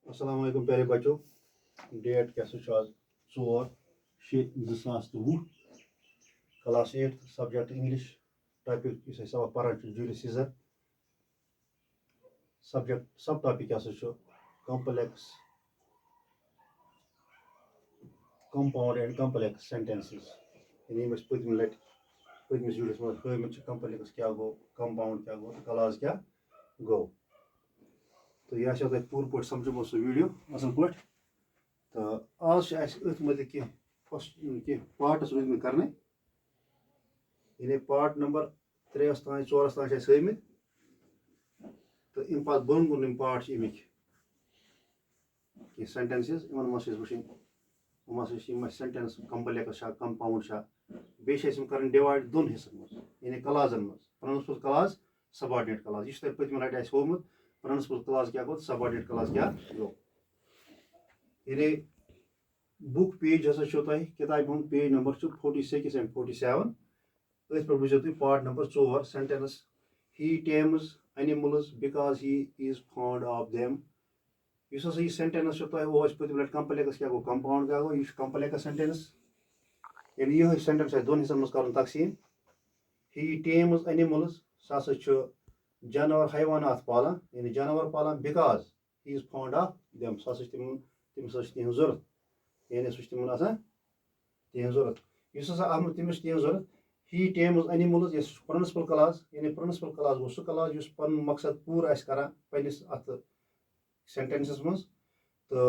अस्सलाम वालेकुम प्यारे बच्चों। डेट क्या आज 4/6/2020 क्लास 8 सब्जेक्ट इंग्लिश टॉपिक इस सबक पढ़ान जूरी सीजर सब्जेक्ट सब टॉपिक क्या complex compound and complex sentences यानी पतम लट पतमिस वीडियोस मज हमित कॉम्प्लेक्स क्या गो कंपाउंड क्या गो क्लास क्या गो तो यह तुम पूर पे समझो सह वीडियो असल पे तो आज अथ मतलब कह फर्स्ट कह पार्टस रोज कर यानी पार्ट नंबर 3 तान 4 तान हमित तो अम पे बोन कुन पार्ट अमिक सेंटेंसेस इन मज वो सेंटेंस कॉम्प्लेक्स कंपाउंड बे कर डिवाइड दोन हिस्सन मज यानी क्लाजन मज प्रिंसिपल क्लास सबऑर्डिनेट क्लास यह पतम लट होमुत प्रिंसिपल क्लास क्या गो सबऑर्डिनेट क्लास क्या गो यानी बुक पेज हसा किताब हूँ पेज नंबर 46 एंड 47 पे वो तुम part number 4 sentence he tames animals because he is fond of them इस यह सेंटेंस वो पतम लट कॉम्प्लेक्स क्या गो कंपाउंड क्या गो यह कॉम्प्लेक्स सेंटेंस यानी यह सेंटेंस दोन हिस्सन मज कर तकसीम ही टेम्स एनिमल्स सह जानवर हैवानात पालान यानी जानवर पालान because he is fond of them सह तमिस तिहन जरूरत यानी सह तिमन तिहन जरूरत तमिस तिहन जरूरत ही टेम्स एनिमल्स यह प्रिंसिपल क्लास यानी प्रिंसिपल क्लास गो सह क्लास जो पन मकसद पूरा करान पन्निस अत सेंटेंसस मज तो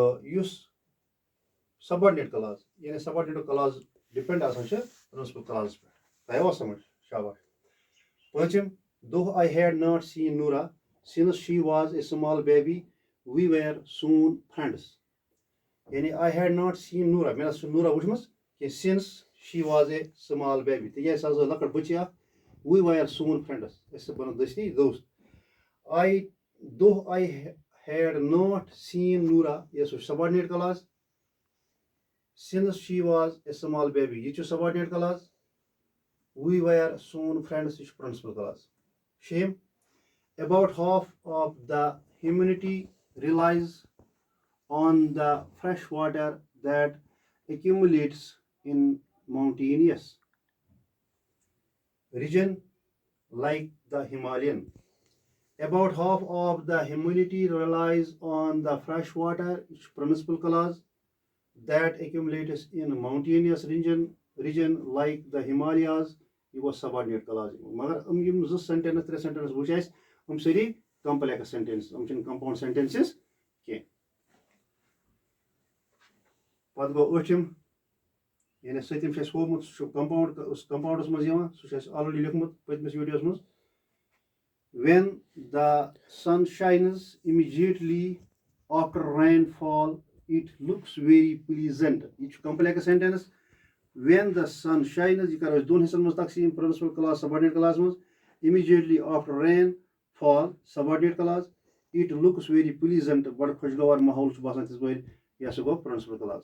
सबऑर्डिनेट क्लास यानी subordinate clause depend principal clause पे तय समझ शाबाश पचम though I had not seen Noora since she was a small baby we were soon friends यानी I had not seen Noora may Noora वुचमस कि since she was a small baby तो यह सह लकट बच्ची we were soon friends अस बन दस्ती दोस्त though I had not seen Noora यह subordinate clause since she was a small baby यह subordinate clause we were soon friends यह principal clause shame about half of the humanity relies on the fresh water that accumulates in mountainous region like the Himalayan. About half of the humanity relies on the fresh water principal clause that accumulates in mountainous region like the Himalayas. It was subordinate clause. मगर यम जो sentence 3 sentence वो सारी complex sentence compound sentences कह पे गो अठम यानी सतम होमुत compounds मज सह already लिखमुत पतमिस videos मज when the sun shines immediately after rainfall it looks very pleasant ये complex sentence when the sun shines यह कर दोन हिस्सन मज तकसीम प्रिंसिपल क्लास सबऑर्डिनेट क्लास मज immediately after rainfall subordinate clause it looks very pleasant बड़ खुशगवार माहौल बासान तिस पे यह गो प्रिंसिपल क्लास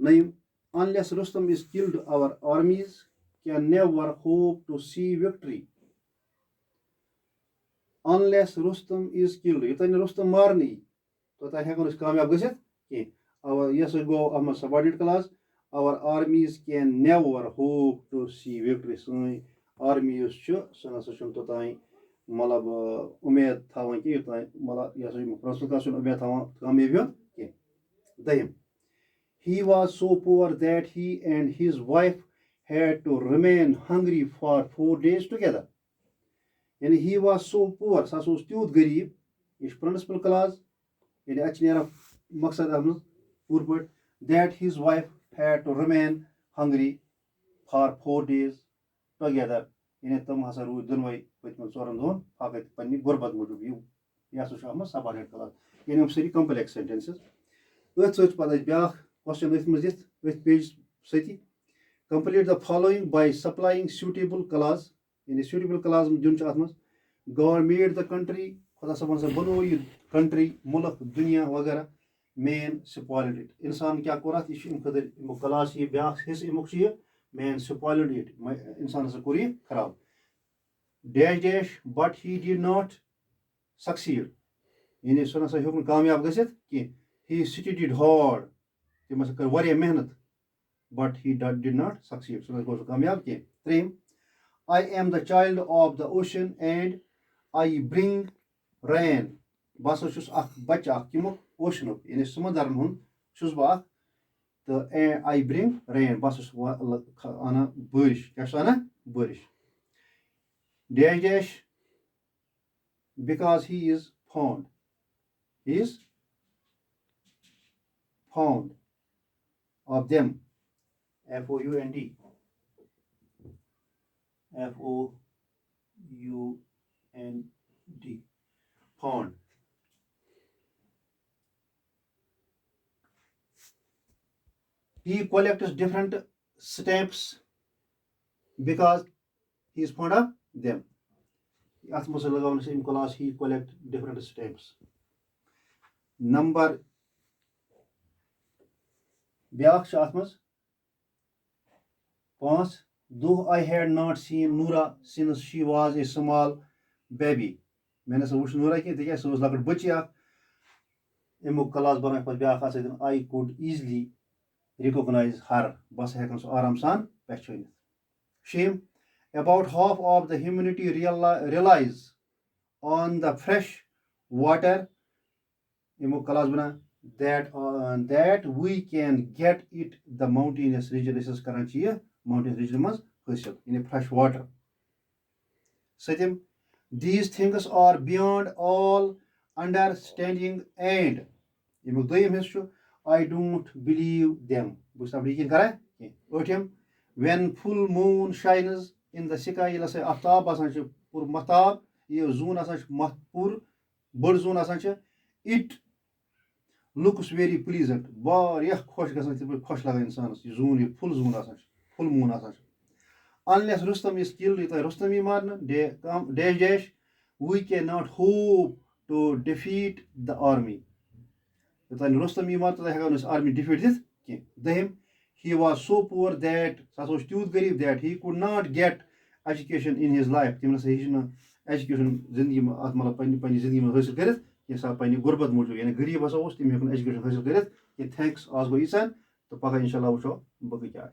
नयम unless Rustam is killed our armies can never hope to see victory unless Rustam is killed युतन Rustam मारनी तो तय हेकन कामयाब गसित कह यह गो अम subordinate class our armies can never hope to see victory सन आर्मी सह ना तोतान मतलब उम्मीद थवान कि मतलब यह प्रिंसिपल क्लास उम्मीद थवान कामयाबी कह दयम he was so poor that he and his wife had to remain hungry for 4 days together यानी he was so poor सह त्यूत गरीब यह प्रिंसिपल क्लास यानी अ मकसद अत पूर पे that his wife had to remain hungry for 4 days together यानी तम हसा रूद दोनवे पतम 4 दोन फाकत पन्नी गुरबत मूजूब यह सबऑर्डिनेट क्लास यानी सारी कॉम्प्लेक्स सेंटेंसेस अथ पे ब्या क्वेश्चन मज page Sati complete the following by supplying suitable class यानी सूटेबल क्लास दिन अत मज गॉड मेड द कंट्री खुदा सबन से बनो यह कंट्री मुल्क दुनिया वगैरह मेन स्पॉइल्ड इट इंसान क्या कोर यह खुद क्लास यह ब्या हिस्स अमुक मेन स्पॉइल्ड इट इंसान से कोर यह खराब dash dash but he did not succeed यानी सह नसा हेक कामयाब गसित कह ही स्टडीड हार्ड तम हसा कर वारिया मेहनत but he did not succeed सह गो कामयाब कह त्रेम I am the child of the ocean and I bring rain बस छुस अख बच्चा अख किमुक ओशनुक यानी समुद्रन हुन छुस बह तो I bring rain बस छुस आना बारिश क्या छुस आना बारिश dash dash because he is found of them found found found he collects different stamps because he is fond of them at mos lagawn same class he collect different stamps number ब्याख छ at mos 5 though I had not seen Noora since she was a small baby मैंने से वुच Noora की तक सह लकट बच्ची अख एमुक class बना पे ब्याख at I could easily recognize her बस हेकन सह आराम सान पहचानित shame about half of the humanity relies on the fresh water एमुक क्लास बना that we can get it the mountainous region karan chi mountainous region maz hasil in fresh water satim these things are beyond all understanding and एमुक दोयम हिस I don't believe them bus ab yakin kara otem when full moon shines in the sky yela se aftab asan ch pur mahtab ye zoon asan ch mahpur bad zoon asan ch it looks very pleasant variyah khosh gasan tip khosh lagan insanas ye zoon ye full zoon asan ch full moon asan ch unless Rustam is killed it Rustam yi marna dash dash we cannot hope to defeat the army Then Rustam yi marta hegan us army defeat this them he was so poor that was too garib that he could not get education in his life timna se hishna education zindagi ma atmala pani zindagi ma hasil karit ye sa pani gurbat mujo yani garib hasa os tim hekun education hasil karit ye thanks as go isan to paga inshallah wucho bagi kya